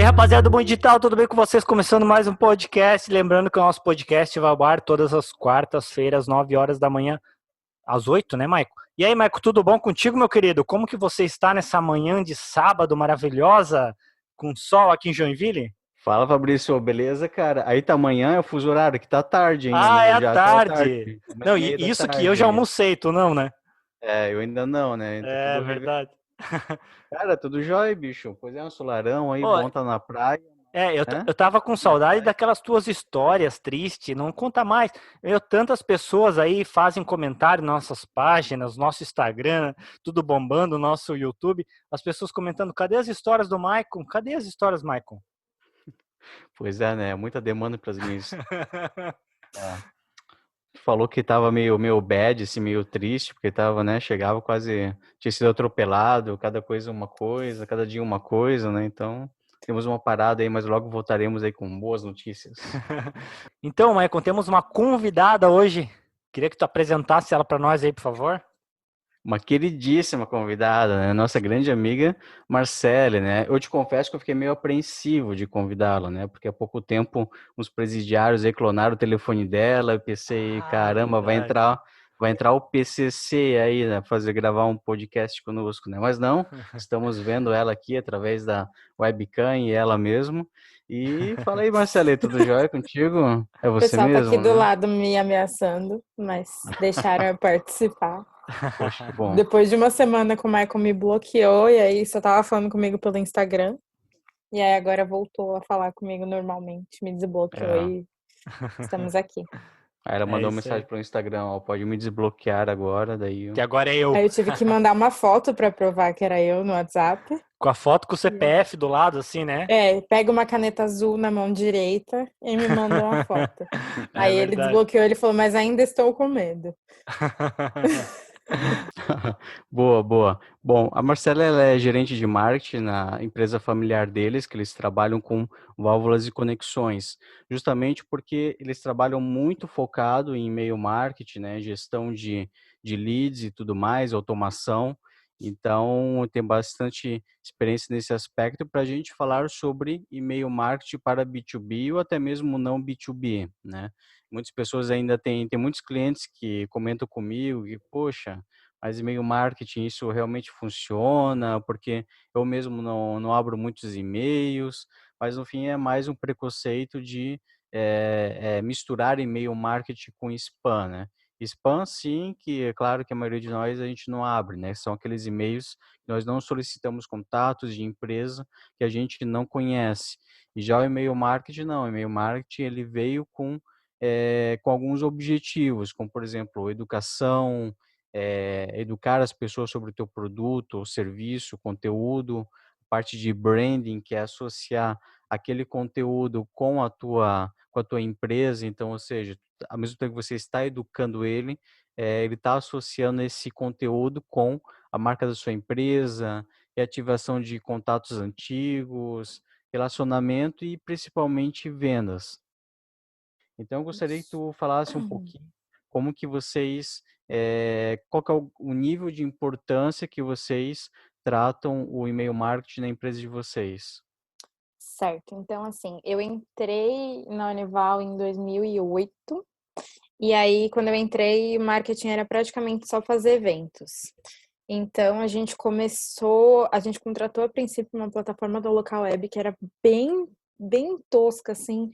aí, rapaziada do Bom Digital, tudo bem com vocês? Começando mais um podcast. Lembrando que o nosso podcast vai ao ar todas as quartas-feiras, 9 horas da manhã, às 8, né, Maico? E aí, Maico, tudo bom contigo, meu querido? Como que você está nessa manhã de sábado maravilhosa, com sol aqui em Joinville? Fala, Fabrício, beleza, cara? Aí tá amanhã, é o fuso horário, que tá tarde ainda, Ah, é né? à Já tá tarde. tarde, uma e Não, meia da isso que eu tarde já aí. almocei, tu não, né? Eu ainda não, né? Tá É tudo revezado. verdade. Cara, tudo jóia, bicho. Pois é, um solarão aí, Pô, bom tá na praia, eu né? tava com Na saudade praia. daquelas tuas histórias tristes, não conta mais. Tantas pessoas aí fazem comentário nas nossas páginas, nosso Instagram, tudo bombando, nosso YouTube, as pessoas comentando, cadê as histórias do Maicon? Cadê as histórias, Maicon? Pois é, né? Muita demanda pras minhas. É. Falou que tava meio bad, assim, meio triste, porque tava, né? Chegava quase, tinha sido atropelado, cada coisa uma coisa, cada dia uma coisa, né? Então, temos uma parada aí, mas logo voltaremos aí com boas notícias. Então, Maicon, temos uma convidada hoje. Queria que tu apresentasse ela para nós aí, por favor. Uma queridíssima convidada, né? Nossa grande amiga Marcele, né? Eu te confesso que eu fiquei meio apreensivo de convidá-la, né? Porque há pouco tempo uns presidiários aí clonaram o telefone dela, eu pensei, Ah, caramba, verdade. vai entrar o PCC aí, né? Gravar um podcast conosco, né? Mas não, estamos vendo ela aqui através da webcam e ela mesmo. E fala aí, Marcele, tudo jóia contigo? É O você pessoal tá aqui mesmo, do né? lado me ameaçando, mas deixaram eu participar. Poxa, que bom. Depois de uma semana que o Michael me bloqueou, e aí só tava falando comigo pelo Instagram. E aí agora voltou a falar comigo normalmente, me desbloqueou É. e estamos aqui. Aí ela É mandou isso mensagem aí. pro Instagram, ó, pode me desbloquear agora, daí Que eu... agora é eu. Aí eu tive que mandar uma foto pra provar que era eu no WhatsApp. Com a foto com o Yeah. CPF do lado, assim, né? Pega uma caneta azul na mão direita e me manda uma foto. É Aí ele verdade. desbloqueou, ele falou, mas ainda estou com medo. Boa, boa. Bom, a Marcela ela é gerente de marketing na empresa familiar deles, que eles trabalham com válvulas e conexões, justamente porque eles trabalham muito focado em e-mail marketing, né, gestão de leads e tudo mais, automação. Então, tem bastante experiência nesse aspecto para a gente falar sobre e-mail marketing para B2B ou até mesmo não B2B, né? Muitas pessoas ainda tem muitos clientes que comentam comigo que, poxa, mas e-mail marketing, isso realmente funciona? Porque eu mesmo não abro muitos e-mails, mas no fim é mais um preconceito de misturar e-mail marketing com spam, né? Spam, sim, que é claro que a maioria de nós a gente não abre, né? São aqueles e-mails que nós não solicitamos contatos de empresa que a gente não conhece. E já o e-mail marketing, não. O e-mail marketing, ele veio com alguns objetivos, como, por exemplo, educação, educar as pessoas sobre o teu produto ou serviço, conteúdo, parte de branding, que é associar aquele conteúdo com a tua empresa. Então, ou seja, ao mesmo tempo que você está educando ele, ele está associando esse conteúdo com a marca da sua empresa, e ativação de contatos antigos, relacionamento e principalmente vendas. Então, eu gostaria que tu falasse um pouquinho como que vocês, qual que é o nível de importância que vocês tratam o e-mail marketing na empresa de vocês. Certo, então assim, eu entrei na Unival em 2008, e aí quando eu entrei, o marketing era praticamente só fazer eventos. Então a gente contratou a princípio uma plataforma do local web que era bem tosca assim,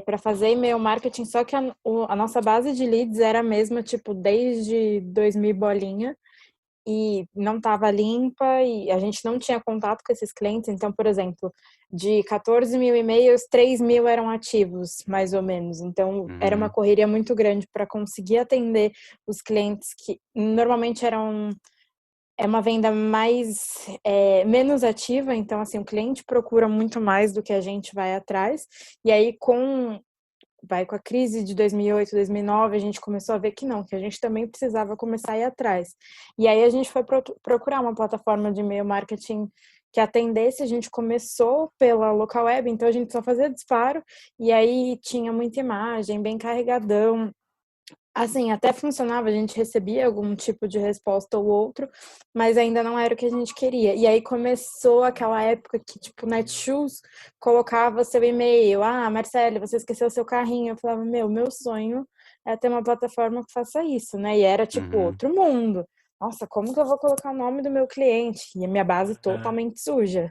para fazer e-mail marketing, só que a nossa base de leads era a mesma, tipo, desde 2000 bolinha, e não estava limpa e a gente não tinha contato com esses clientes. Então, por exemplo, de 14 mil e-mails, 3 mil eram ativos, mais ou menos. Então, era uma Uhum, correria muito grande para conseguir atender os clientes que normalmente é uma venda menos ativa. Então, assim, o cliente procura muito mais do que a gente vai atrás. E aí, com a crise de 2008, 2009, a gente começou a ver que não, que a gente também precisava começar a ir atrás. E aí a gente foi procurar uma plataforma de e-mail marketing que atendesse. A gente começou pela local web, então a gente só fazia disparo, e aí tinha muita imagem, bem carregadão, Assim, até funcionava, a gente recebia algum tipo de resposta ou outro, mas ainda não era o que a gente queria. E aí começou aquela época que, tipo, Netshoes colocava seu e-mail. Ah, Marcele, você esqueceu seu carrinho. Eu falava, meu sonho é ter uma plataforma que faça isso, né? E era, tipo, Uhum. outro mundo. Nossa, como que eu vou colocar o nome do meu cliente? E a minha base totalmente suja.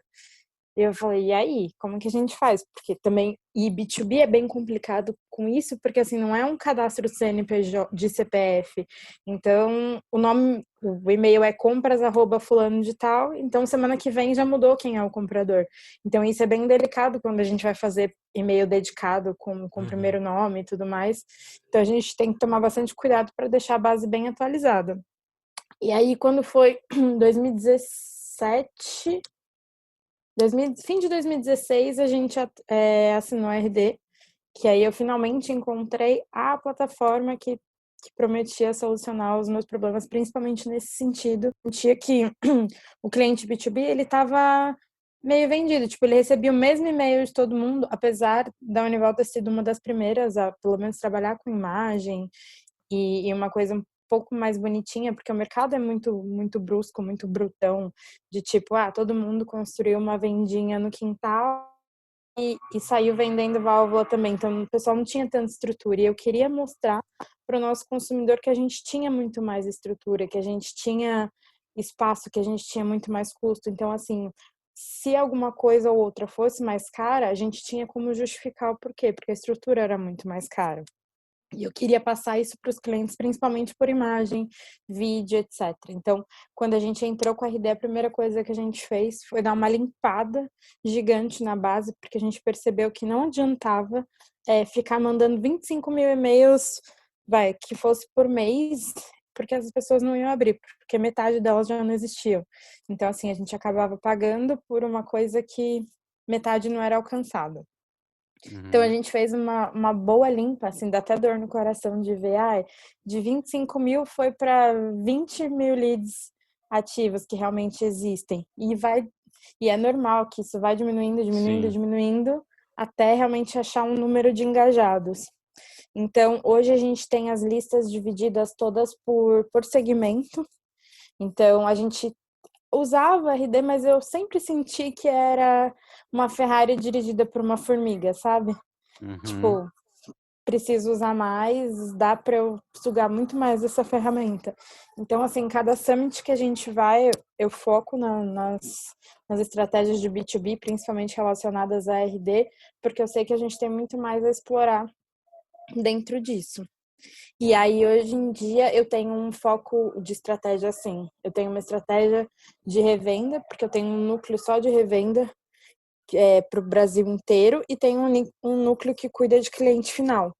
E eu falei, e aí, como que a gente faz? Porque também, e B2B é bem complicado com isso, porque assim, não é um cadastro CNPJ de CPF. Então, o nome, o e-mail é compras@fulano de tal, então semana que vem já mudou quem é o comprador. Então, isso é bem delicado quando a gente vai fazer e-mail dedicado com o primeiro nome e tudo mais. Então, a gente tem que tomar bastante cuidado para deixar a base bem atualizada. E aí, quando foi 2017, fim de 2016, a gente assinou a RD, que aí eu finalmente encontrei a plataforma que prometia solucionar os meus problemas, principalmente nesse sentido. Sentia que o cliente B2B, ele estava meio vendido, tipo, ele recebia o mesmo e-mail de todo mundo, apesar da Unival ter sido uma das primeiras a, pelo menos, trabalhar com imagem e uma coisa um pouco mais bonitinha, porque o mercado é muito brusco, muito brutão, de tipo, todo mundo construiu uma vendinha no quintal e saiu vendendo válvula também. Então, o pessoal não tinha tanta estrutura. E eu queria mostrar para o nosso consumidor que a gente tinha muito mais estrutura, que a gente tinha espaço, que a gente tinha muito mais custo. Então, assim, se alguma coisa ou outra fosse mais cara, a gente tinha como justificar o porquê, porque a estrutura era muito mais cara. E eu queria passar isso para os clientes, principalmente por imagem, vídeo, etc. Então, quando a gente entrou com a RD, a primeira coisa que a gente fez foi dar uma limpada gigante na base, porque a gente percebeu que não adiantava ficar mandando 25 mil e-mails, que fosse por mês, porque as pessoas não iam abrir, porque metade delas já não existiam. Então, assim, a gente acabava pagando por uma coisa que metade não era alcançada. Então a Uhum. gente fez uma boa limpa, assim, dá até dor no coração de ver, de 25 mil foi para 20 mil leads ativos que realmente existem. E é normal que isso vai diminuindo, diminuindo, Sim. diminuindo, até realmente achar um número de engajados. Então, hoje a gente tem as listas divididas todas por segmento. Então, a gente usava RD, mas eu sempre senti que era uma Ferrari dirigida por uma formiga, sabe? Uhum. Tipo, preciso usar mais, dá para eu sugar muito mais essa ferramenta. Então, assim, cada summit que a gente vai, eu foco nas estratégias de B2B, principalmente relacionadas a RD, porque eu sei que a gente tem muito mais a explorar dentro disso. E aí, hoje em dia, eu tenho um foco de estratégia assim. Eu tenho uma estratégia de revenda, porque eu tenho um núcleo só de revenda para o Brasil inteiro e tem um núcleo que cuida de cliente final.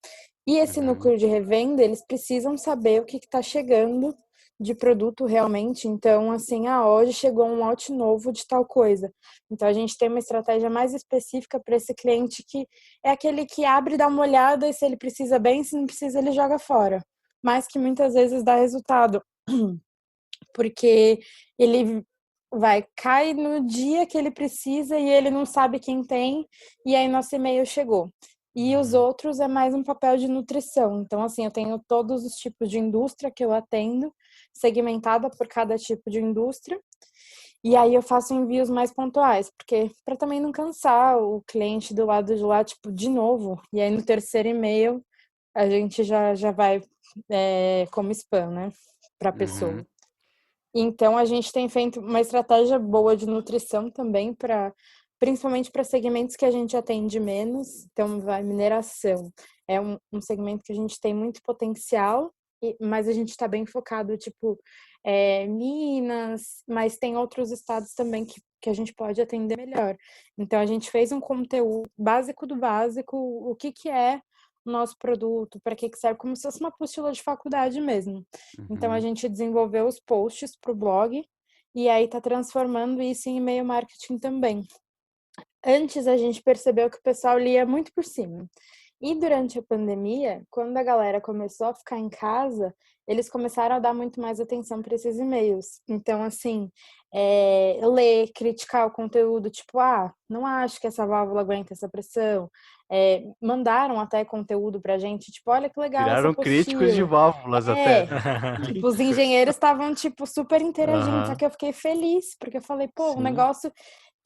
E esse Uhum. núcleo de revenda, eles precisam saber o que está chegando de produto realmente. Então, assim, hoje chegou um lote novo de tal coisa. Então, a gente tem uma estratégia mais específica para esse cliente que é aquele que abre, dá uma olhada e se ele precisa bem, se não precisa, ele joga fora. Mas que muitas vezes dá resultado. Porque ele cai no dia que ele precisa e ele não sabe quem tem, e aí nosso e-mail chegou. E os Uhum. outros é mais um papel de nutrição. Então, assim, eu tenho todos os tipos de indústria que eu atendo, segmentada por cada tipo de indústria. E aí eu faço envios mais pontuais, porque para também não cansar o cliente do lado de lá, tipo, de novo. E aí no terceiro e-mail a gente já vai como spam, né, para a Uhum. pessoa. Então, a gente tem feito uma estratégia boa de nutrição também, principalmente para segmentos que a gente atende menos. Então, mineração é um segmento que a gente tem muito potencial, mas a gente está bem focado, tipo, Minas, mas tem outros estados também que a gente pode atender melhor. Então, a gente fez um conteúdo básico do básico, o que é o nosso produto, para que serve, como se fosse uma apostila de faculdade mesmo. Então, a Uhum. gente desenvolveu os posts para o blog e aí está transformando isso em e-mail marketing também. Antes, a gente percebeu que o pessoal lia muito por cima. E durante a pandemia, quando a galera começou a ficar em casa, eles começaram a dar muito mais atenção para esses e-mails. Então, assim, ler, criticar o conteúdo, tipo, não acho que essa válvula aguenta essa pressão. mandaram até conteúdo pra gente, tipo, olha que legal essa Viraram críticos de apostila. válvulas até. É, tipo, os engenheiros estavam, tipo, super interagindo, só Aham, que eu fiquei feliz, porque eu falei, pô, um sim. negócio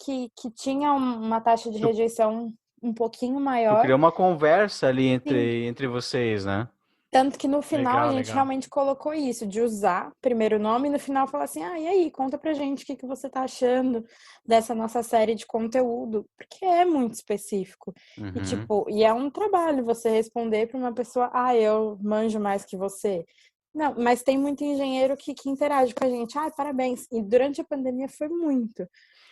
que tinha uma taxa de Tu, rejeição um pouquinho tu maior. criou uma conversa ali Sim. entre vocês, né? Tanto que no final a Legal, gente legal. realmente colocou isso, de usar primeiro o nome e no final falar assim, e aí, conta pra gente o que você tá achando dessa nossa série de conteúdo, porque é muito específico. E Uhum. tipo, e é um trabalho você responder para uma pessoa, eu manjo mais que você. Não, mas tem muito engenheiro que interage com a gente. Parabéns. E durante a pandemia foi muito.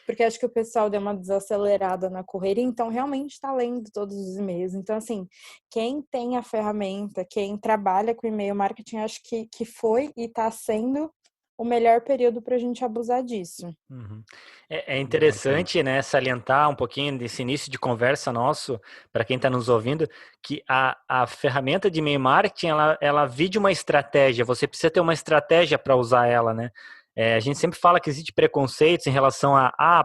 Porque acho que o pessoal deu uma desacelerada na correria, então realmente está lendo todos os e-mails. Então, assim, quem tem a ferramenta, quem trabalha com e-mail marketing, acho que foi e está sendo o melhor período para a gente abusar disso. Uhum. É Bacana. interessante, né, salientar um pouquinho desse início de conversa nosso, para quem está nos ouvindo, que a ferramenta de e-mail marketing, ela vide uma estratégia, você precisa ter uma estratégia para usar ela, né? A gente sempre fala que existe preconceitos em relação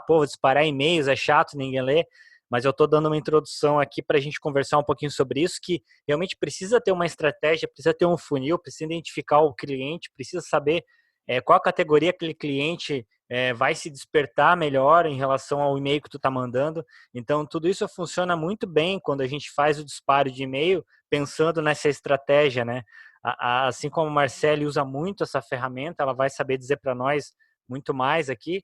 vou disparar e-mails, é chato, ninguém lê, mas eu estou dando uma introdução aqui para a gente conversar um pouquinho sobre isso, que realmente precisa ter uma estratégia, precisa ter um funil, precisa identificar o cliente, precisa saber qual categoria aquele cliente vai se despertar melhor em relação ao e-mail que tu está mandando. Então, tudo isso funciona muito bem quando a gente faz o disparo de e-mail pensando nessa estratégia, né? Assim como a Marcele usa muito essa ferramenta, ela vai saber dizer para nós muito mais aqui,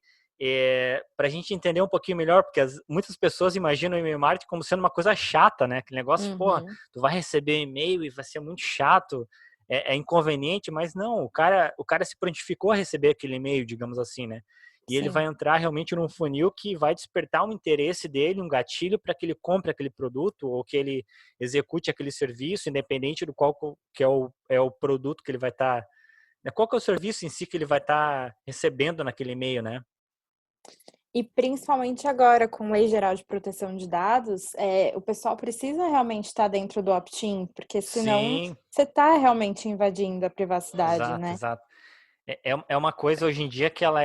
para a gente entender um pouquinho melhor, porque muitas pessoas imaginam o e-mail marketing como sendo uma coisa chata, né? Aquele negócio, Uhum. tu vai receber e-mail e vai ser muito chato, é inconveniente, mas não, o cara se prontificou a receber aquele e-mail, digamos assim, né? E ele vai Sim. entrar realmente num funil que vai despertar um interesse dele, um gatilho para que ele compre aquele produto ou que ele execute aquele serviço, independente do qual que é o produto que ele vai estar, qual que é o serviço em si que ele vai estar recebendo naquele e-mail, né? E principalmente agora, com Lei Geral de Proteção de Dados, o pessoal precisa realmente estar dentro do opt-in, porque senão Sim, você está realmente invadindo a privacidade, exato, né? exato. É uma coisa hoje em dia que ela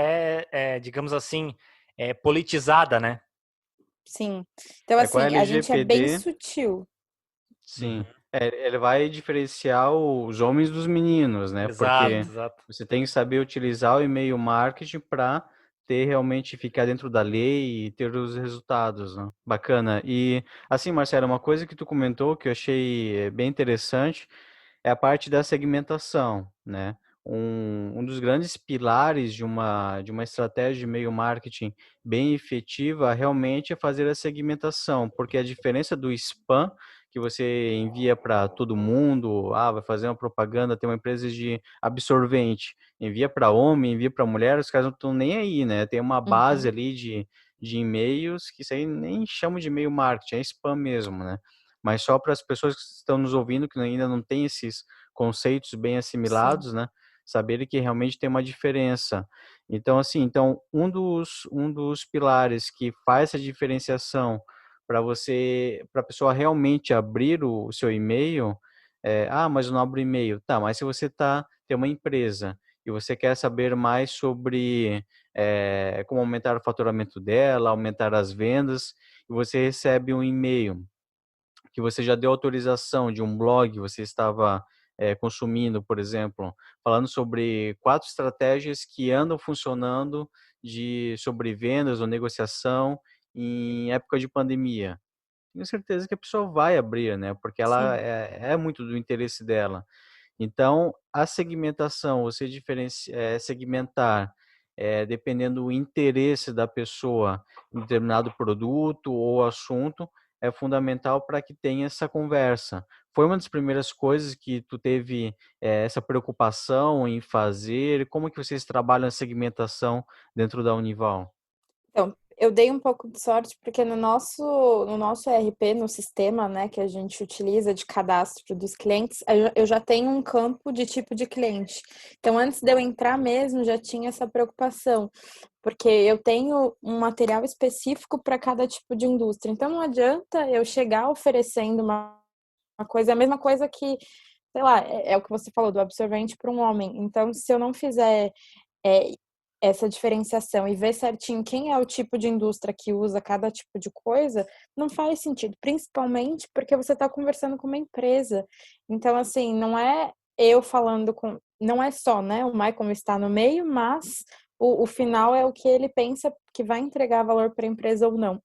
digamos assim, politizada, né? Sim. Então, Com a assim, a gente é bem LGPD, sutil. sim. Uhum. Ele vai diferenciar os homens dos meninos, né? Exato, Porque Sim, exato. você tem que saber utilizar o e-mail marketing para ter realmente ficar dentro da lei e ter os resultados, né? Bacana. E assim, Marcelo, uma coisa que tu comentou que eu achei bem interessante é a parte da segmentação, né? Um dos grandes pilares de uma estratégia de e-mail marketing bem efetiva realmente é fazer a segmentação, porque a diferença do spam que você envia para todo mundo, vai fazer uma propaganda, tem uma empresa de absorvente, envia para homem, envia para mulher, os caras não estão nem aí, né? Tem uma base uhum, ali de e-mails que isso aí nem chama de e-mail marketing, é spam mesmo, né? Mas só para as pessoas que estão nos ouvindo, que ainda não têm esses conceitos bem sim. assimilados, né? Saberem que realmente tem uma diferença. Então, assim, um dos pilares que faz essa diferenciação para a pessoa realmente abrir o seu e-mail, mas eu não abro e-mail. Tá, mas se você tem uma empresa e você quer saber mais sobre como aumentar o faturamento dela, aumentar as vendas, e você recebe um e-mail que você já deu autorização de um blog que você estava consumindo, por exemplo, falando sobre 4 estratégias que andam funcionando sobre vendas ou negociação em época de pandemia. Tenho certeza que a pessoa vai abrir, né? Porque ela Sim. é muito do interesse dela. Então, a segmentação, você segmentar, dependendo do interesse da pessoa em determinado produto ou assunto, é fundamental para que tenha essa conversa. Foi uma das primeiras coisas que tu teve, essa preocupação em fazer? Como que vocês trabalham a segmentação dentro da Unival? Então, eu dei um pouco de sorte porque no nosso ERP, no sistema, né, que a gente utiliza de cadastro dos clientes, eu já tenho um campo de tipo de cliente. Então, antes de eu entrar mesmo, já tinha essa preocupação, porque eu tenho um material específico para cada tipo de indústria. Então, não adianta eu chegar oferecendo uma coisa, a mesma coisa que, sei lá, é o que você falou do absorvente para um homem. Então, se eu não fizer essa diferenciação e ver certinho quem é o tipo de indústria que usa cada tipo de coisa, não faz sentido, principalmente porque você está conversando com uma empresa. Então, assim, não é eu falando com. Não é só, né? O Michael está no meio, mas o final é o que ele pensa que vai entregar valor para a empresa ou não.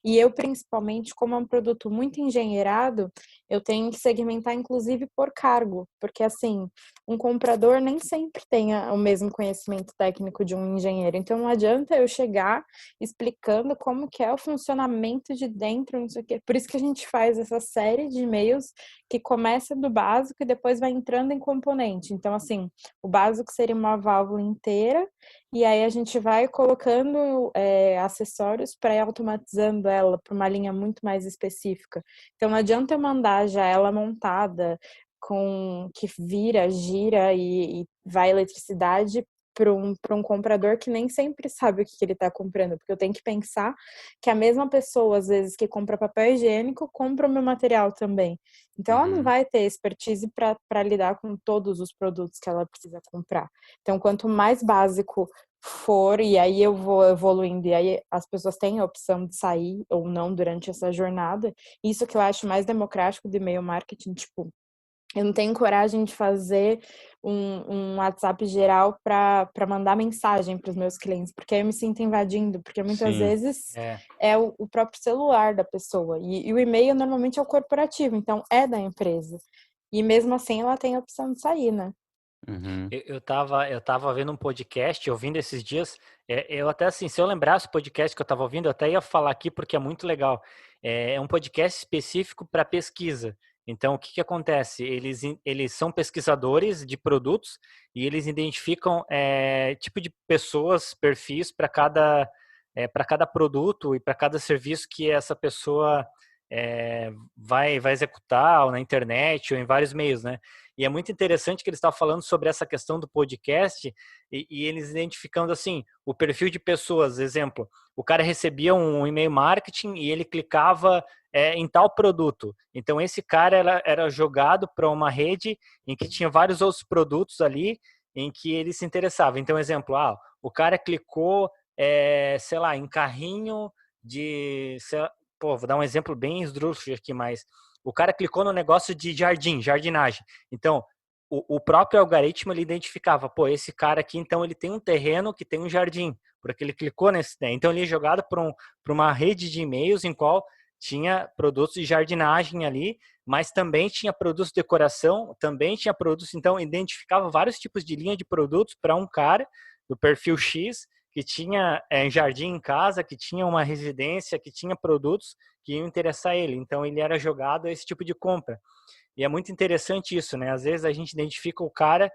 E eu, principalmente, como é um produto muito engenheirado, eu tenho que segmentar, inclusive, por cargo. Porque, assim, um comprador nem sempre tem o mesmo conhecimento técnico de um engenheiro. Então, não adianta eu chegar explicando como que é o funcionamento de dentro, não sei o quê. Por isso que a gente faz essa série de e-mails que começa do básico e depois vai entrando em componente. Então, assim, o básico seria uma válvula inteira, e aí a gente vai colocando acessórios para ir automatizando ela para uma linha muito mais específica. Então não adianta eu mandar já ela montada com que vira, gira e vai eletricidade para um comprador que nem sempre sabe o que ele está comprando, porque eu tenho que pensar que a mesma pessoa, às vezes, que compra papel higiênico, compra o meu material também. Então, ela não vai ter expertise para lidar com todos os produtos que ela precisa comprar. Então, quanto mais básico for, e aí eu vou evoluindo, e aí as pessoas têm a opção de sair ou não durante essa jornada, isso que eu acho mais democrático do e-mail marketing, tipo, eu não tenho coragem de fazer um WhatsApp geral para mandar mensagem para os meus clientes, porque aí eu me sinto invadindo, porque muitas Sim. vezes é o próprio celular da pessoa, e o e-mail normalmente é o corporativo, então é da empresa. E mesmo assim ela tem a opção de sair, né? Uhum. Eu tava vendo um podcast, ouvindo esses dias, eu até assim, se eu lembrasse o podcast que eu tava ouvindo, eu até ia falar aqui porque é muito legal. É um podcast específico para pesquisa. Então, o que que acontece? Eles são pesquisadores de produtos e eles identificam tipo de pessoas, perfis para cada produto e para cada serviço que essa pessoa vai executar ou na internet ou em vários meios, né? E é muito interessante que eles estavam falando sobre essa questão do podcast e eles identificando assim o perfil de pessoas. Exemplo, o cara recebia um e-mail marketing e ele clicava em tal produto. Então esse cara era jogado para uma rede em que tinha vários outros produtos ali em que ele se interessava. Então, exemplo, o cara clicou, sei lá, em carrinho de, vou dar um exemplo bem esdrúxulo aqui, mas o cara clicou no negócio de jardinagem. Então, o próprio algoritmo ele identificava, esse cara aqui, então ele tem um terreno que tem um jardim, porque ele clicou nesse, né? Então ele é jogado para uma rede de e-mails em qual tinha produtos de jardinagem ali, mas também tinha produtos de decoração, também tinha produtos, então identificava vários tipos de linha de produtos para um cara do perfil X que tinha jardim em casa, que tinha uma residência, que tinha produtos que iam interessar ele. Então ele era jogado a esse tipo de compra. E é muito interessante isso, né? Às vezes a gente identifica o cara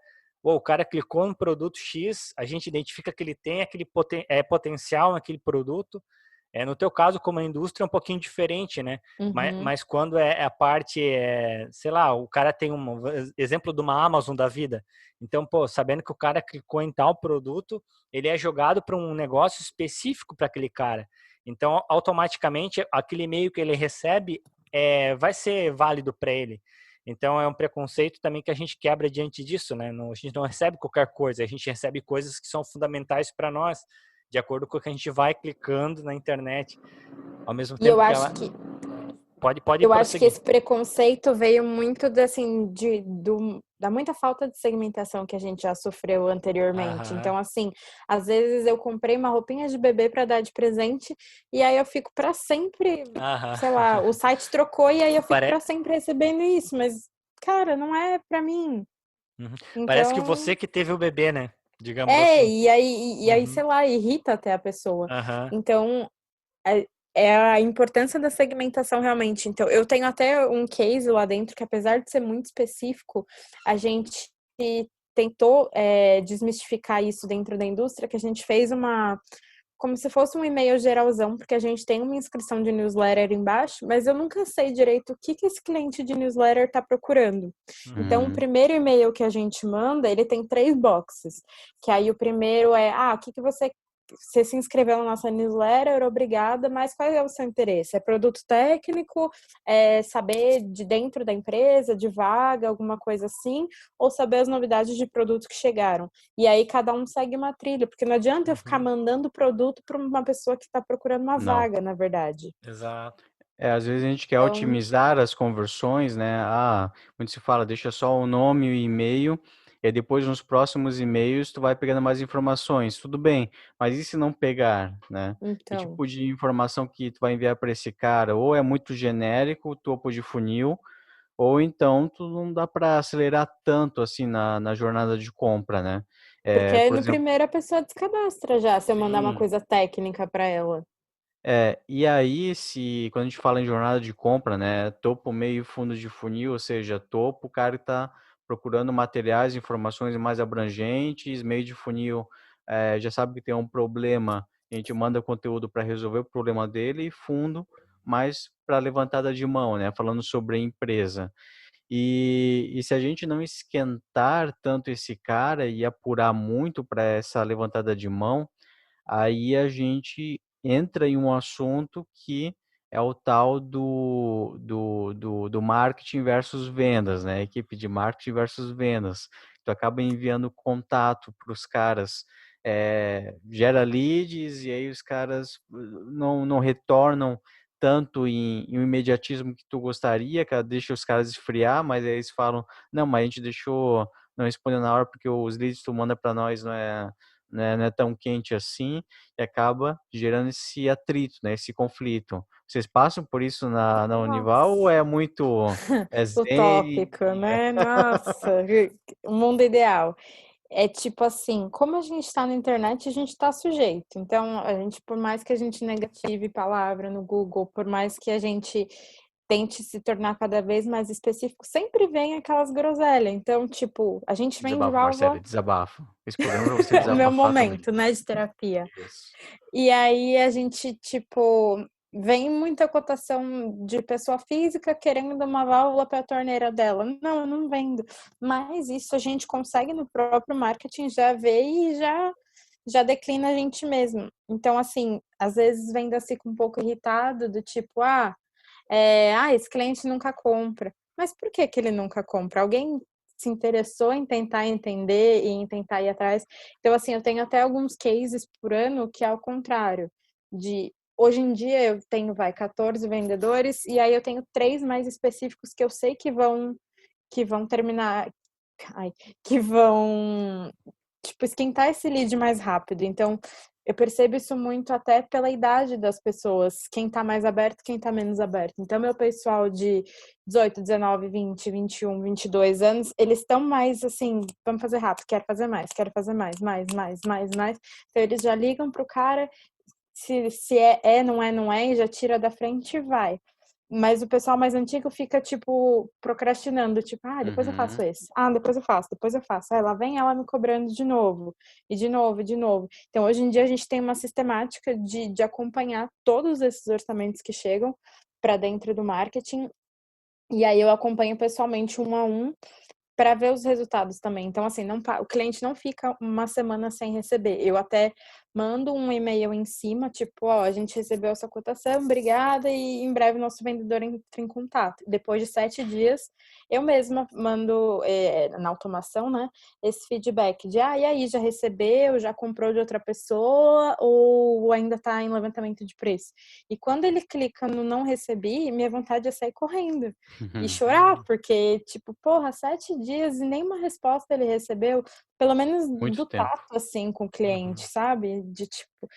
clicou no produto X, a gente identifica que ele tem aquele potencial naquele produto. No teu caso, como a indústria, é um pouquinho diferente, né? Mas quando a parte, sei lá, o cara tem exemplo de uma Amazon da vida. Então, sabendo que o cara clicou em tal produto, ele é jogado para um negócio específico para aquele cara. Então, automaticamente, aquele e-mail que ele recebe vai ser válido para ele. Então, é um preconceito também que a gente quebra diante disso, né? A gente não recebe qualquer coisa, a gente recebe coisas que são fundamentais para nós, de acordo com o que a gente vai clicando na internet. Ao mesmo E eu tempo que acho ela... que Pode eu acho que prosseguir. esse preconceito veio muito da muita falta de segmentação que a gente já sofreu anteriormente. Então, assim, às vezes eu comprei uma roupinha de bebê para dar de presente e aí eu fico para sempre, sei lá, o site trocou e aí eu fico para sempre recebendo isso, mas cara, não é para mim. Então, parece que você que teve o bebê, né? Digamos assim. E aí, sei lá, irrita até a pessoa. Então, é a importância da segmentação realmente. Então, eu tenho até um case lá dentro que, apesar de ser muito específico, a gente tentou desmistificar isso dentro da indústria, que a gente fez como se fosse um e-mail geralzão, porque a gente tem uma inscrição de newsletter embaixo, mas eu nunca sei direito o que esse cliente de newsletter está procurando. Então, o primeiro e-mail que a gente manda, ele tem 3 boxes, que aí o primeiro é, o que você você se inscreveu na nossa newsletter, obrigada, mas qual é o seu interesse? É produto técnico? É saber de dentro da empresa, de vaga, alguma coisa assim? Ou saber as novidades de produtos que chegaram? E aí cada um segue uma trilha, porque não adianta eu ficar mandando produto para uma pessoa que está procurando uma Não. vaga, na verdade. Exato. Às vezes a gente quer Então, otimizar as conversões, né? Quando se fala, deixa só o nome e o e-mail, e aí depois nos próximos e-mails tu vai pegando mais informações. Tudo bem, mas e se não pegar, né? Que então. tipo de informação que tu vai enviar para esse cara? Ou é muito genérico, topo de funil, ou então tu não dá para acelerar tanto assim na jornada de compra, né? Porque aí Por no exemplo, primeiro a pessoa descadastra já, se eu mandar uma sim. coisa técnica para ela. E aí, quando a gente fala em jornada de compra, né, topo, meio e fundo de funil, ou seja, topo, o cara está procurando materiais, informações mais abrangentes, meio de funil, já sabe que tem um problema, a gente manda conteúdo para resolver o problema dele, e fundo, mais para levantada de mão, né, falando sobre a empresa. E se a gente não esquentar tanto esse cara e apurar muito para essa levantada de mão, aí a gente entra em um assunto que é o tal do marketing versus vendas, né? Equipe de marketing versus vendas. Tu acaba enviando contato para os caras, gera leads e aí os caras não retornam tanto em um imediatismo que tu gostaria, que deixa os caras esfriar, mas aí eles falam, não, mas a gente não respondeu na hora porque os leads que tu manda para nós não é tão quente assim, e acaba gerando esse atrito, né, esse conflito. Vocês passam por isso na Unival ou Nossa, é muito zen? utópico, né? Nossa, o mundo ideal. É tipo assim, como a gente está na internet, a gente está sujeito. Então, a gente, por mais que a gente negative palavra no Google, por mais que a gente tente se tornar cada vez mais específico, sempre vem aquelas groselhas. Então, tipo, a gente vende Desabafo, Marcelo, válvula, desabafo. Esse programa é para você meu desabafar também. momento, né, de terapia. Isso. E aí a gente, tipo, vem muita cotação de pessoa física querendo uma válvula para a torneira dela. Não, eu não vendo. Mas isso a gente consegue no próprio marketing já ver e já declina a gente mesmo. Então, assim, às vezes venda fica um pouco irritado, do tipo, esse cliente nunca compra. Mas por que que ele nunca compra? Alguém se interessou em tentar entender e em tentar ir atrás. Então, assim, eu tenho até alguns cases por ano que é ao contrário. Hoje em dia eu tenho, 14 vendedores, e aí eu tenho 3 mais específicos que eu sei que vão terminar, ai, que vão, tipo, esquentar esse lead mais rápido. Então, eu percebo isso muito até pela idade das pessoas, quem tá mais aberto, quem tá menos aberto. Então, meu pessoal de 18, 19, 20, 21, 22 anos, eles estão mais assim, vamos fazer rápido, quero fazer mais, mais, mais, mais, mais. Então, eles já ligam pro cara, se não é, e já tira da frente e vai. Mas o pessoal mais antigo fica, tipo, procrastinando, tipo, depois eu faço Uhum. esse. Depois eu faço. Aí lá vem ela me cobrando de novo, e de novo, e de novo. Então, hoje em dia, a gente tem uma sistemática de acompanhar todos esses orçamentos que chegam para dentro do marketing, e aí eu acompanho pessoalmente um a um, para ver os resultados também. Então, assim, o cliente não fica uma semana sem receber. Eu até mando um e-mail em cima, tipo, a gente recebeu essa cotação, obrigada, e em breve o nosso vendedor entra em contato. Depois de 7 dias, eu mesma mando, na automação, né, esse feedback de, e aí, já recebeu, já comprou de outra pessoa, ou ainda está em levantamento de preço? E quando ele clica no não recebi, minha vontade é sair correndo e chorar, porque, tipo, 7 dias e nenhuma resposta ele recebeu, pelo menos Muito do tempo. tato, assim, com o cliente, sabe? De, tipo,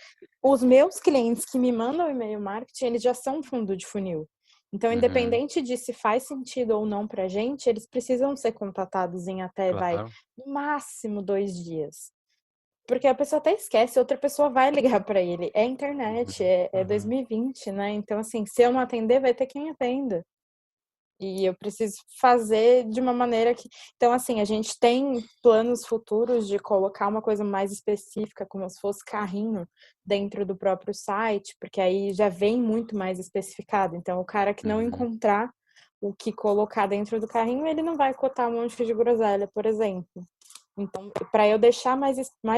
os meus clientes que me mandam e-mail marketing, eles já são fundo de funil. Então, Uhum. independente de se faz sentido ou não pra gente, eles precisam ser contatados em até, Claro. no máximo 2 dias. Porque a pessoa até esquece, outra pessoa vai ligar para ele. É internet, Uhum. é 2020, né? Então, assim, se eu não atender, vai ter quem atenda. E eu preciso fazer de uma maneira que. Então, assim, a gente tem planos futuros de colocar uma coisa mais específica, como se fosse carrinho, dentro do próprio site, porque aí já vem muito mais especificado. Então, o cara que não Uhum. encontrar o que colocar dentro do carrinho, ele não vai cotar um monte de groselha, por exemplo. Então, para eu deixar mais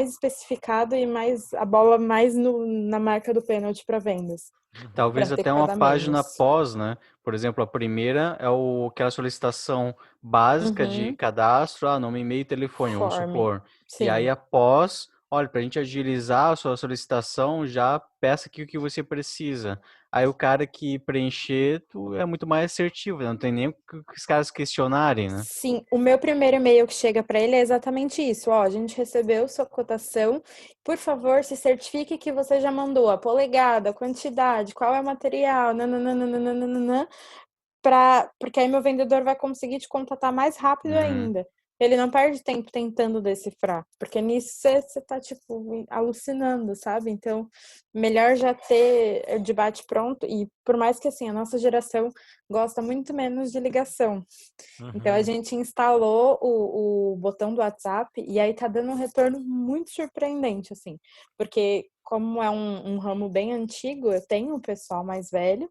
especificado e mais a bola mais na marca do pênalti para vendas, Talvez para ter até que uma pagar página menos. pós, né? Por exemplo, a primeira é aquela solicitação básica de Uhum. cadastro, nome, e-mail e telefone, vamos Form. supor. E aí Sim. após, olha, para a gente agilizar a sua solicitação, já peça aqui o que você precisa. Aí o cara que preencher, é muito mais assertivo, né? Não tem nem o que os caras questionarem, né? Sim, o meu primeiro e-mail que chega para ele é exatamente isso. Ó, a gente recebeu sua cotação. Por favor, se certifique que você já mandou a polegada, a quantidade, qual é o material, nananana, porque aí meu vendedor vai conseguir te contatar mais rápido Uhum. ainda. Ele não perde tempo tentando decifrar, porque nisso você tá, tipo, alucinando, sabe? Então, melhor já ter o debate pronto. E por mais que, assim, a nossa geração gosta muito menos de ligação. Então, a Uhum. gente instalou o botão do WhatsApp e aí tá dando um retorno muito surpreendente, assim. Porque como é um ramo bem antigo, eu tenho um pessoal mais velho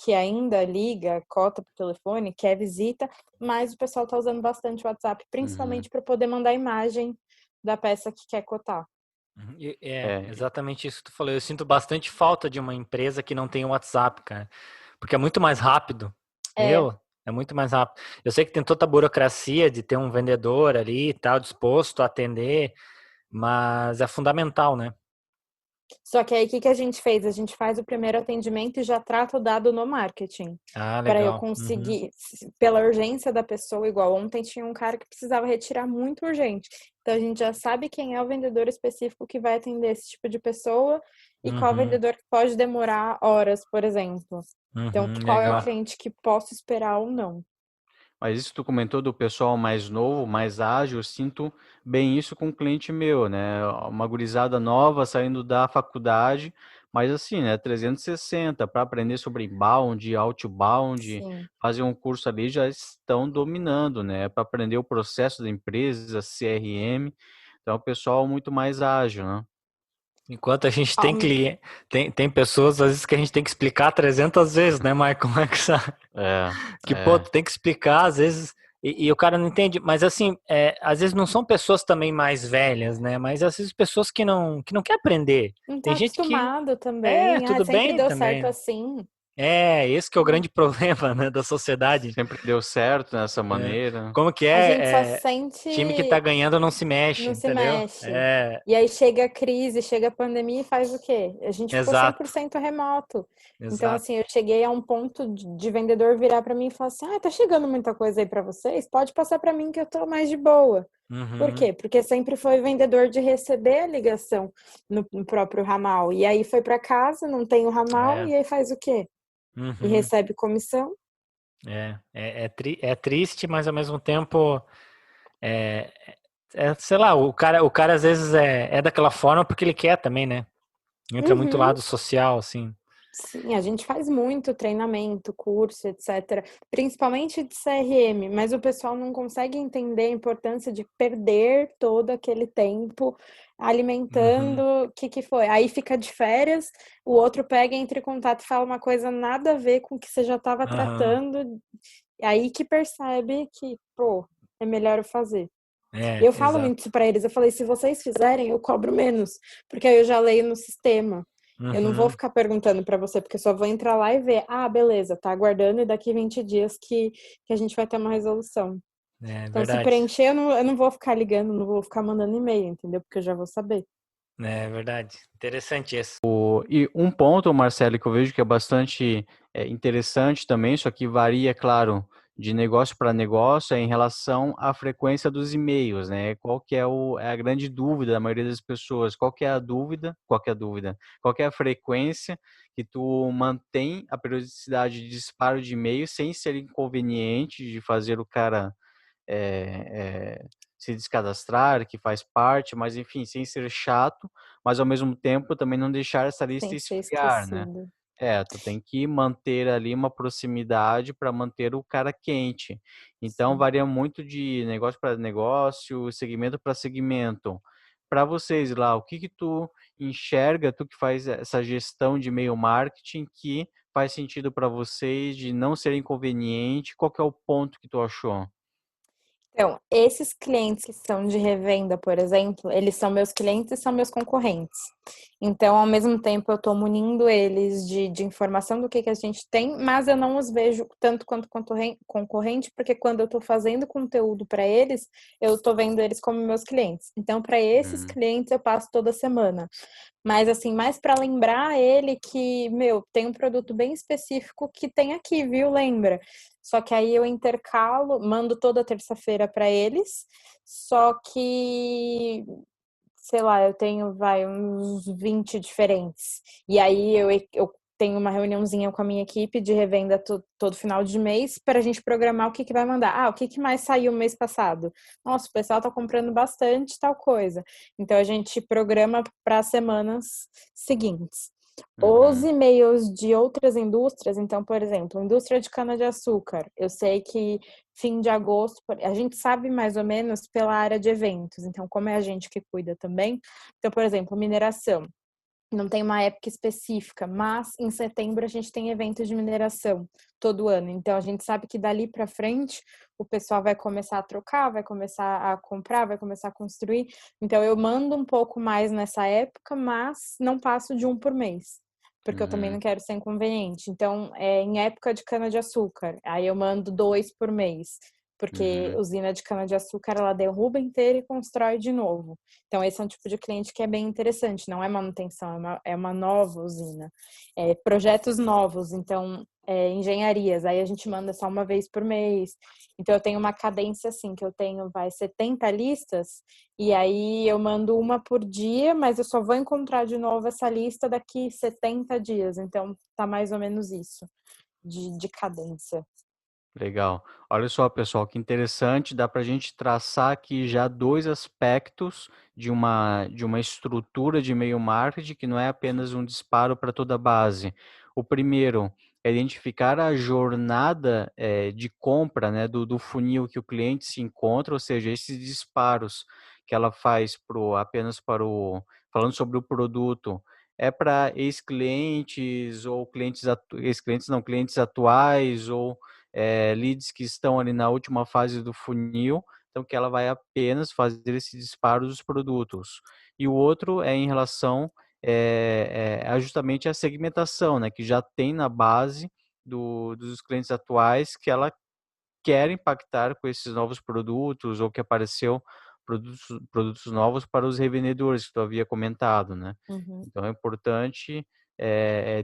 que ainda liga, cota por telefone, quer visita, mas o pessoal está usando bastante o WhatsApp, Uhum. principalmente para poder mandar imagem da peça que quer cotar. É, É, exatamente isso que tu falou. Eu sinto bastante falta de uma empresa que não tem o WhatsApp, cara. Porque é muito mais rápido. É, É muito mais rápido. Eu sei que tem toda a burocracia de ter um vendedor ali e tal, disposto a atender, mas é fundamental, né? só que aí o que a gente fez? A gente faz o primeiro atendimento e já trata o dado no marketing. Ah, Para eu legal. Uhum. conseguir, pela urgência da pessoa, igual ontem tinha um cara que precisava retirar muito urgente. Então a gente já sabe quem é o vendedor específico que vai atender esse tipo de pessoa e qual Uhum. vendedor que pode demorar horas, por exemplo. Então, Uhum. qual é o Legal. cliente que posso esperar ou não. mas isso tu comentou do pessoal mais novo, mais ágil, eu sinto bem isso com um cliente meu, né? Uma gurizada nova saindo da faculdade, mas assim, né? 360 para aprender sobre inbound, outbound, Sim. fazer um curso ali já estão dominando, né? Para aprender o processo da empresa, CRM. Então, é um pessoal muito mais ágil, né? Enquanto a gente tem Ao- cliente, tem pessoas às vezes que a gente tem que explicar 300 vezes, né, Marco? Como é que sabe? É, Que, pô, é. tu tem que explicar, às vezes, e o cara não entende. Mas, assim, às vezes não são pessoas também mais velhas, né? Mas, às vezes, pessoas que não quer aprender. Não Tem tá gente que, acostumado também. Ah, tudo sempre bem deu certo também. assim. Esse que é o grande problema, né, da sociedade. Sempre deu certo dessa É. maneira. Como que A gente só time que tá sente, ganhando não se mexe, não se entendeu? mexe. E aí chega a crise, chega a pandemia e faz o quê? A gente ficou Exato, 100% remoto. Então, exato. assim, eu cheguei a um ponto de vendedor virar para mim e falar assim: ah, tá chegando muita coisa aí para vocês? Pode passar para mim que eu tô mais de boa. Por Uhum, quê? Porque sempre foi vendedor de receber a ligação no próprio ramal. E aí foi para casa, não tem o ramal, é, e aí faz o quê? E uhum. recebe comissão? É triste, mas ao mesmo tempo, é, sei lá, o cara às vezes é daquela forma porque ele quer também, né? Entra muito Uhum. lado social, assim. Sim, a gente faz muito treinamento, curso, etc., principalmente de CRM, mas o pessoal não consegue entender a importância de perder todo aquele tempo alimentando Uhum, o que foi. Aí fica de férias, o outro pega, entra em contato e fala uma coisa nada a ver com o que você já estava aham, tratando, e aí que percebe que, pô, é melhor eu fazer. Eu falo exato. muito isso para eles. Eu falei, se vocês fizerem, eu cobro menos, porque aí eu já leio no sistema. Eu não vou Uhum, ficar perguntando para você, porque eu só vou entrar lá e ver, ah, beleza, tá aguardando e daqui 20 dias que a gente vai ter uma resolução. Então, se verdade. preencher, eu não vou ficar ligando, não vou ficar mandando e-mail, entendeu? Porque eu já vou saber. É verdade. Interessante isso. E um ponto, Marcelo, que eu vejo que é bastante interessante também, só que varia, claro, de negócio para negócio, é em relação à frequência dos e-mails, né? Qual que é a grande dúvida da maioria das pessoas? Qual que é a dúvida? Qual que é a dúvida? Qual que é a frequência que tu mantém a periodicidade de disparo de e-mail sem ser inconveniente de fazer o cara se descadastrar, que faz parte, mas enfim, sem ser chato, mas ao mesmo tempo também não deixar essa lista Sem ser esfriar, né? esquecido. Tu tem que manter ali uma proximidade para manter o cara quente. Então Sim. varia muito de negócio para negócio, segmento para segmento. Para vocês lá, o que que tu enxerga, tu que faz essa gestão de e-mail marketing, que faz sentido para vocês, de não ser inconveniente? Qual que é o ponto que tu achou? Então, esses clientes que são de revenda, por exemplo, eles são meus clientes e são meus concorrentes. Então, ao mesmo tempo, eu estou munindo eles de informação do que a gente tem, mas eu não os vejo tanto quanto concorrente, porque quando eu estou fazendo conteúdo para eles, eu estou vendo eles como meus clientes. Então, para esses Hum, clientes, eu passo toda semana. Mas assim, mais para lembrar ele que, meu, tem um produto bem específico que tem aqui, viu? Lembra? Só que aí eu intercalo, mando toda terça-feira para eles. Só que, sei lá, eu tenho, vai, uns 20 diferentes. E aí eu tenho uma reuniãozinha com a minha equipe de revenda todo final de mês para a gente programar o que vai mandar. Ah, o que mais saiu mês passado? Nossa, o pessoal tá comprando bastante tal coisa. Então a gente programa para as semanas seguintes. Os uhum, e-mails de outras indústrias, então, por exemplo, indústria de cana-de-açúcar, eu sei que fim de agosto, a gente sabe mais ou menos pela área de eventos, então, como é a gente que cuida também. Então, por exemplo, mineração. Não tem uma época específica, mas em setembro a gente tem eventos de mineração todo ano. Então a gente sabe que dali para frente o pessoal vai começar a trocar, vai começar a comprar, vai começar a construir. Então eu mando um pouco mais nessa época, mas não passo de um por mês, porque eu também não uhum, quero ser inconveniente. Então, em época de cana-de-açúcar, aí eu mando 2 por mês, porque uhum. usina de cana-de-açúcar ela derruba inteira e constrói de novo. Então, esse é um tipo de cliente que é bem interessante, não é manutenção, é uma nova usina. Projetos novos, então, engenharias, aí a gente manda só uma vez por mês. Então, eu tenho uma cadência assim, que eu tenho, 70 listas, e aí eu mando uma por dia, mas eu só vou encontrar de novo essa lista daqui 70 dias. Então, tá mais ou menos isso, de cadência. Legal. Olha só, pessoal, que interessante. Dá para a gente traçar aqui já dois aspectos de uma estrutura de e-mail marketing que não é apenas um disparo para toda a base. O primeiro é identificar a jornada de compra, né, do funil que o cliente se encontra, ou seja, esses disparos que ela faz apenas falando sobre o produto. É para ex-clientes ou ex-clientes não, clientes atuais ou leads que estão ali na última fase do funil, então que ela vai apenas fazer esse disparo dos produtos. E o outro é em relação a justamente a segmentação, né, que já tem na base dos clientes atuais que ela quer impactar com esses novos produtos ou que apareceu produtos novos para os revendedores que tu havia comentado, né? Uhum. Então é importante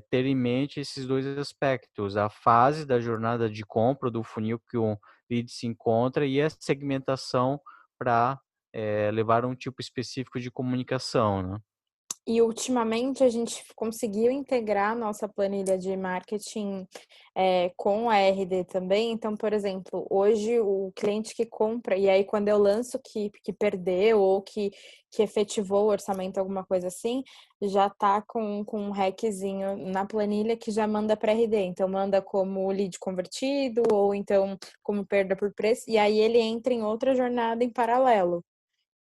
ter em mente esses dois aspectos, a fase da jornada de compra do funil que o lead se encontra e a segmentação para levar um tipo específico de comunicação, né? E ultimamente a gente conseguiu integrar a nossa planilha de marketing com a RD também. Então, por exemplo, hoje o cliente que compra, e aí quando eu lanço que perdeu ou que efetivou o orçamento, alguma coisa assim, já tá com um hackzinho na planilha que já manda para RD. Então, manda como lead convertido ou então como perda por preço, e aí ele entra em outra jornada em paralelo.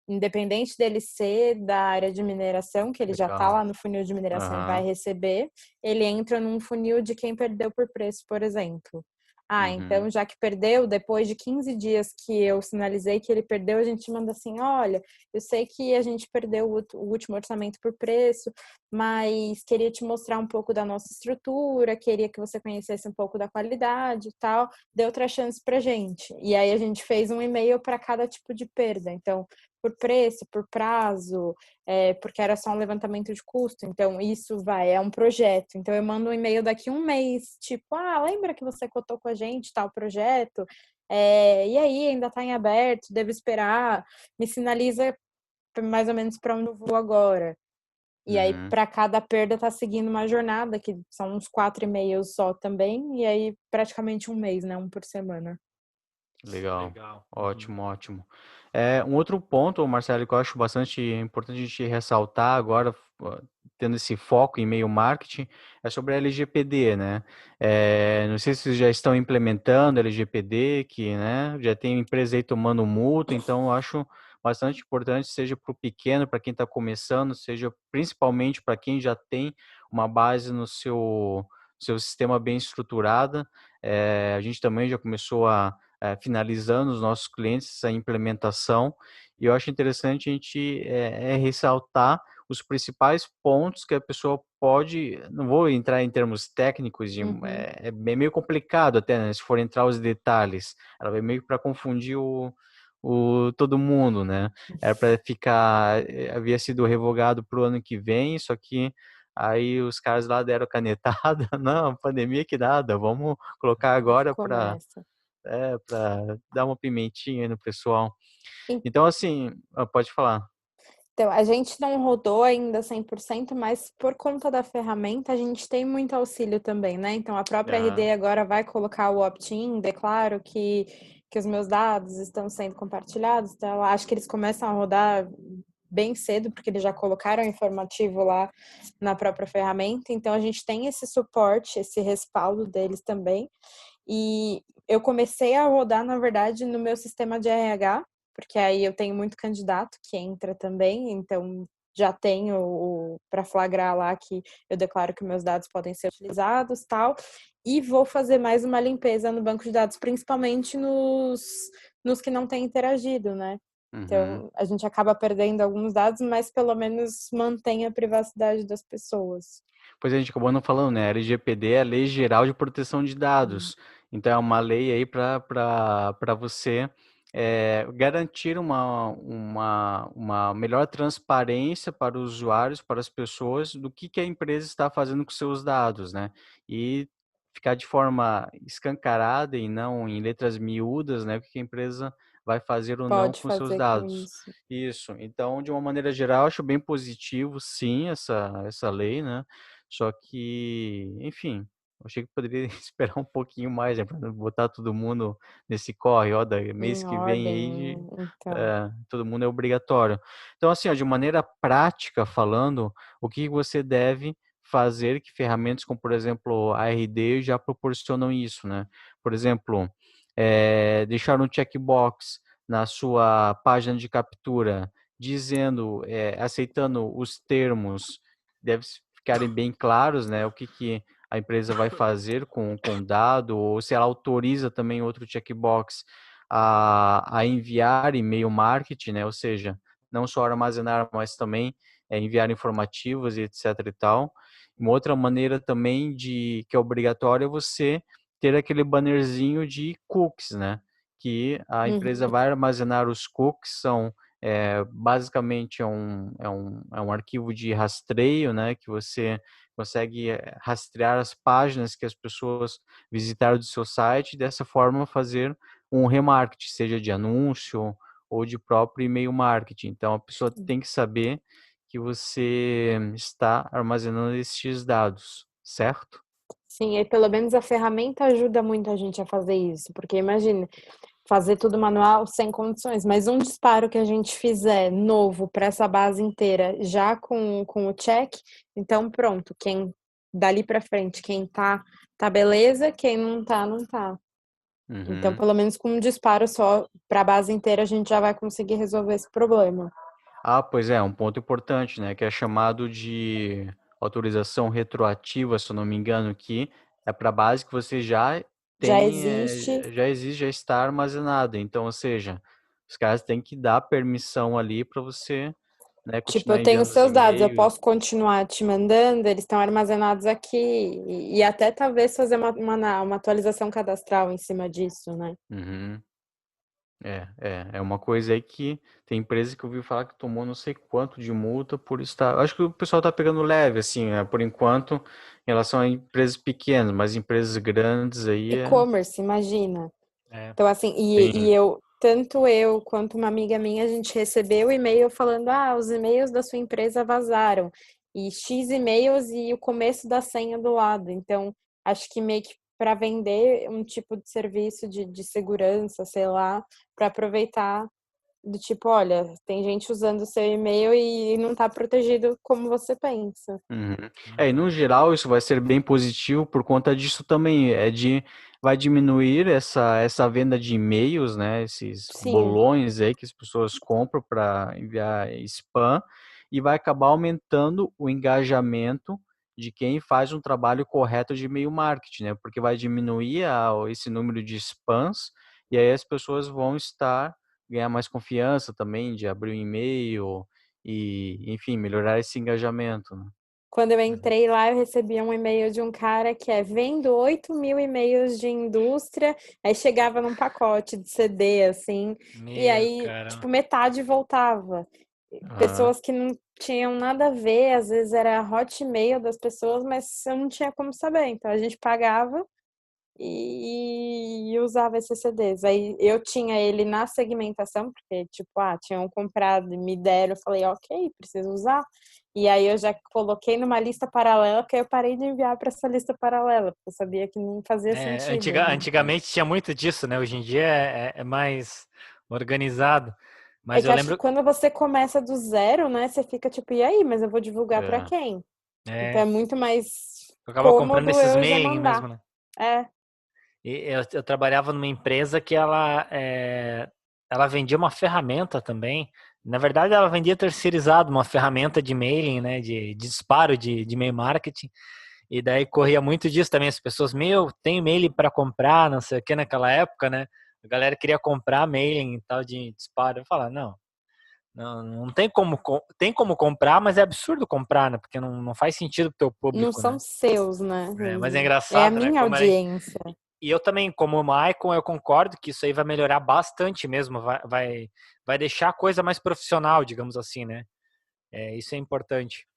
Independente dele ser da área de mineração, que ele já está Legal. lá no funil de mineração e vai Aham. receber, ele entra num funil de quem perdeu por preço, por exemplo. Ah, Uhum. então já que perdeu, depois de 15 dias que eu sinalizei que ele perdeu, a gente manda assim: olha, eu sei que a gente perdeu o último orçamento por preço, mas queria te mostrar um pouco da nossa estrutura, queria que você conhecesse um pouco da qualidade e tal, dê outra chance pra gente. E aí a gente fez um e-mail para cada tipo de perda. Então, por preço, por prazo, porque era só um levantamento de custo. Então, isso é um projeto. Então, eu mando um e-mail daqui um mês, tipo, lembra que você cotou com a gente tal projeto? E aí, ainda está em aberto, devo esperar, me sinaliza mais ou menos para onde eu vou agora. E aí, Uhum. para cada perda, tá seguindo uma jornada, que são uns 4 e-mails só também, e aí praticamente um mês, né? Um por semana. Legal. Legal. Uhum. Ótimo, ótimo. Um outro ponto, Marcelo, que eu acho bastante importante a gente ressaltar agora, tendo esse foco em e-mail marketing, é sobre a LGPD, né? Não sei se vocês já estão implementando a LGPD, que, né, já tem empresa aí tomando multa, então eu acho bastante importante, seja para o pequeno, para quem está começando, seja principalmente para quem já tem uma base no seu sistema bem estruturada. A gente também já começou a finalizando os nossos clientes essa implementação. E eu acho interessante a gente ressaltar os principais pontos que a pessoa pode, não vou entrar em termos técnicos, é meio complicado até, né, se for entrar os detalhes, ela vai meio para confundir todo mundo, né? Era para ficar, havia sido revogado para o ano que vem, só que aí os caras lá deram canetada, não, pandemia que nada, vamos colocar agora para Começa. para dar uma pimentinha aí no pessoal. En- Então, assim, pode falar. Então, a gente não rodou ainda 100%, mas por conta da ferramenta, a gente tem muito auxílio também, né? Então, a própria Aham. RD agora vai colocar o opt-in, declaro que os meus dados estão sendo compartilhados. Então, eu acho que eles começam a rodar bem cedo, porque eles já colocaram o informativo lá na própria ferramenta. Então, a gente tem esse suporte, esse respaldo deles também. E eu comecei a rodar, na verdade, no meu sistema de RH, porque aí eu tenho muito candidato que entra também, então já tenho para flagrar lá que eu declaro que meus dados podem ser utilizados, tal, e vou fazer mais uma limpeza no banco de dados, principalmente nos que não têm interagido, né? Uhum. Então, a gente acaba perdendo alguns dados, mas pelo menos mantém a privacidade das pessoas. Pois a gente acabou não falando, né? A LGPD é a Lei Geral de Proteção de Dados. Então, é uma lei aí para você garantir uma melhor transparência para os usuários, para as pessoas, do que a empresa está fazendo com seus dados, né? E ficar de forma escancarada e não em letras miúdas, né? O que a empresa vai fazer ou não Pode com seus fazer com dados. isso. Isso. Então, de uma maneira geral, acho bem positivo, sim, essa lei, né? Só que, enfim, eu achei que poderia esperar um pouquinho mais, né, para não botar todo mundo nesse corre, ó, mês Em que vem ordem, aí, então. todo mundo é obrigatório. Então, assim, ó, de maneira prática falando, o que você deve fazer, que ferramentas como, por exemplo, a RD já proporcionam isso, né? Por exemplo, deixar um checkbox na sua página de captura, dizendo, aceitando os termos, deve ficarem bem claros, né? O que a empresa vai fazer com o dado, ou se ela autoriza também outro checkbox a enviar e-mail marketing, né? Ou seja, não só armazenar, mas também enviar informativos e etc e tal. Uma outra maneira também que é obrigatório é você ter aquele bannerzinho de cookies, né? Que a empresa Uhum. vai armazenar os cookies, são basicamente é um arquivo de rastreio, né? Que você consegue rastrear as páginas que as pessoas visitaram do seu site e dessa forma fazer um remarketing, seja de anúncio ou de próprio e-mail marketing. Então a pessoa tem que saber que você está armazenando esses dados, certo? Sim, e pelo menos a ferramenta ajuda muito a gente a fazer isso, porque imagina, fazer tudo manual sem condições, mas um disparo que a gente fizer novo para essa base inteira, já com o check, então pronto, quem dali para frente, quem tá beleza, quem não tá, não tá. Então, Uhum. pelo menos com um disparo só para a base inteira, a gente já vai conseguir resolver esse problema. Ah, pois é, um ponto importante, né, que é chamado de autorização retroativa, se eu não me engano, que é para base que você já Já tem, existe. já existe, já está armazenada. Então, ou seja, os caras têm que dar permissão ali para você, né, Tipo, eu continuar tenho enviando os seus dados, eu e-mails. posso continuar te mandando, eles estão armazenados aqui, e até talvez fazer uma atualização cadastral em cima disso, né? Uhum. É uma coisa aí que tem empresa que eu ouvi falar que tomou não sei quanto de multa por estar. Acho que o pessoal tá pegando leve, assim, né, por enquanto, em relação a empresas pequenas, mas empresas grandes aí E-commerce, imagina. É. Então, assim, sim. tanto eu quanto uma amiga minha, a gente recebeu e-mail falando, os e-mails da sua empresa vazaram. E X e-mails e o começo da senha do lado. Então, acho que meio que para vender um tipo de serviço de segurança, sei lá, para aproveitar do tipo, olha, tem gente usando o seu e-mail e não está protegido como você pensa. Uhum. E no geral isso vai ser bem positivo por conta disso também, vai diminuir essa venda de e-mails, né, esses Sim, bolões aí que as pessoas compram para enviar spam e vai acabar aumentando o engajamento de quem faz um trabalho correto de e-mail marketing, né, porque vai diminuir esse número de spams e aí as pessoas vão ganhar mais confiança também de abrir um e-mail e, enfim, melhorar esse engajamento, né? Quando eu entrei lá, eu recebi um e-mail de um cara que vendo 8.000 e-mails de indústria, aí chegava num pacote de CD, assim, e Meu, aí, caramba. tipo, metade voltava. Aham. Pessoas que não tinham nada a ver, às vezes era hotmail das pessoas, mas eu não tinha como saber. Então a gente pagava e usava esses CDs. Aí eu tinha ele na segmentação, porque, tipo, tinham comprado e me deram, eu falei, ok, preciso usar. E aí eu já coloquei numa lista paralela, porque eu parei de enviar para essa lista paralela, porque eu sabia que não fazia sentido, né? Antigamente tinha muito disso, né? Hoje em dia é mais organizado. É Mas que eu acho que lembro. quando você começa do zero, né, você fica tipo, e aí, mas eu vou divulgar para É. quem? Então é É, muito mais eu acabava comprando cômodo esses eu já mailing mandar. mesmo, né? É. E eu trabalhava numa empresa que ela vendia uma ferramenta também. Na verdade, ela vendia terceirizado, uma ferramenta de mailing, né? De disparo de e-mail marketing. E daí corria muito disso também. As pessoas, tem e-mail para comprar, não sei o que, naquela época, né? A galera queria comprar mailing e tal de disparo. Eu falava, não tem tem como comprar, mas é absurdo comprar, né? Porque não faz sentido pro teu Não público, são né? seus, né? Mas é É a engraçado, né? minha Como era. audiência. E eu também, como o Maicon, eu concordo que isso aí vai melhorar bastante mesmo. Vai deixar a coisa mais profissional, digamos assim, né? Isso é importante.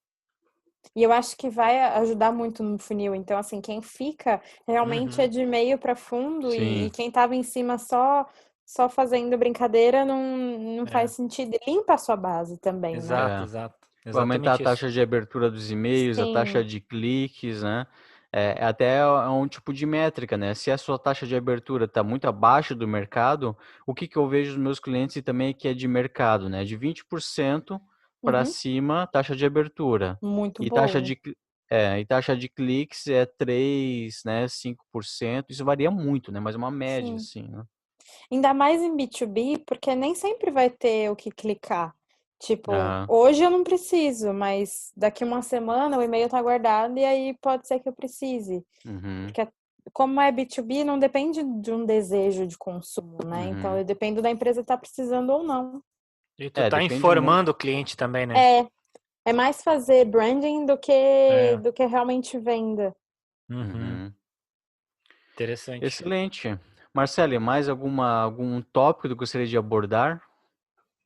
E eu acho que vai ajudar muito no funil. Então, assim, quem fica realmente é Uhum. de meio para fundo e Sim. quem tava em cima só fazendo brincadeira não É, faz sentido. E limpa a sua base também, né? exato, É. exato. Vai aumentar a Exatamente isso. taxa de abertura dos e-mails, a taxa Sim. de cliques, né? Até é um tipo de métrica, né? Se a sua taxa de abertura está muito abaixo do mercado, o que que eu vejo dos meus clientes e também que é de mercado, né? De 20% para Uhum. cima, taxa de abertura. Muito E taxa boa. de, taxa de cliques é 3, né? 5%. Isso varia muito, né? Mas é uma média, Sim. assim, né? Ainda mais em B2B, porque nem sempre vai ter o que clicar. Tipo, Aham. hoje eu não preciso, mas daqui uma semana o e-mail tá guardado e aí pode ser que eu precise. Uhum. Porque como é B2B, não depende de um desejo de consumo, né? Então Uhum. eu dependo da empresa estar precisando ou não. E tu tá Depende muito. informando o cliente também, né? É, é mais fazer branding do que É. do que realmente venda. Uhum. Uhum. Interessante. Excelente. Marcele, mais algum tópico que tu gostaria de abordar?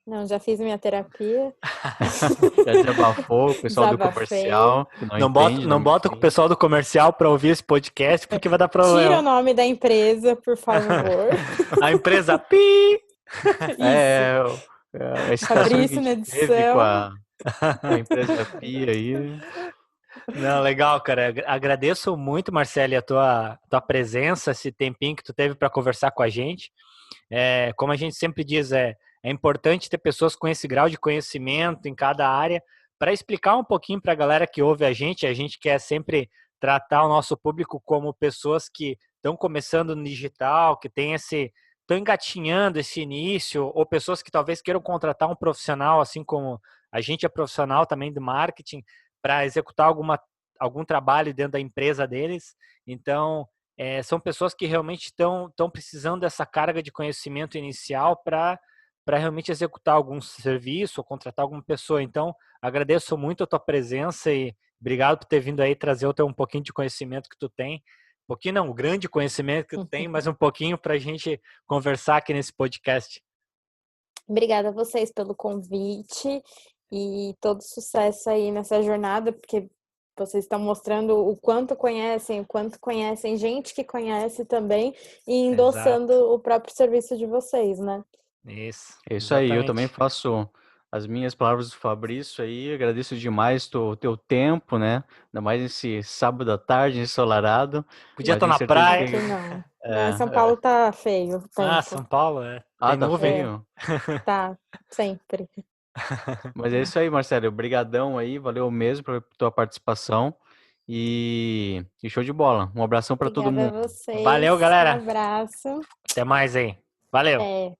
Não, já fiz minha terapia, Já desabafou o pessoal do desabafei. comercial, que não entende, não Não me bota com o entende. pessoal do comercial para ouvir esse podcast, porque vai dar Tira o problema. nome da empresa, por favor. A empresa pi. Isso. É, as citações que a Fabrício na gente teve edição. com a empresa Pia aí. Não, legal, cara. Agradeço muito, Marcele, a tua presença, esse tempinho que tu teve para conversar com a gente. Como a gente sempre diz, é importante ter pessoas com esse grau de conhecimento em cada área para explicar um pouquinho para a galera que ouve a gente. A gente quer sempre tratar o nosso público como pessoas que estão começando no digital, que tem estão engatinhando esse início, ou pessoas que talvez queiram contratar um profissional, assim como a gente é profissional também do marketing, para executar algum trabalho dentro da empresa deles. Então, são pessoas que realmente estão precisando dessa carga de conhecimento inicial para realmente executar algum serviço ou contratar alguma pessoa. Então, agradeço muito a tua presença e obrigado por ter vindo aí trazer um pouquinho de conhecimento que tu tem. Um pouquinho não, o grande conhecimento que tu tem, mas um pouquinho para a gente conversar aqui nesse podcast. Obrigada a vocês pelo convite e todo sucesso aí nessa jornada, porque vocês estão mostrando o quanto conhecem gente que conhece também e endossando Exato. o próprio serviço de vocês, né? Isso, É isso aí, eu também exatamente. faço as minhas palavras do Fabrício aí, agradeço demais o teu tempo, né? Ainda mais nesse sábado à tarde ensolarado, Podia mas estar tenho na certeza praia. Aqui não. Não, em é, São é. Paulo tá feio o Ah, tempo. São Paulo, Ah, tem tá nuvem. É, feio. tá, sempre. Mas é isso aí, Marcelo. Obrigadão aí, valeu mesmo pela tua participação e show de bola. Um abração para todo Obrigada a mundo. vocês. Valeu, Um galera. abraço. Até mais aí. Valeu. Até.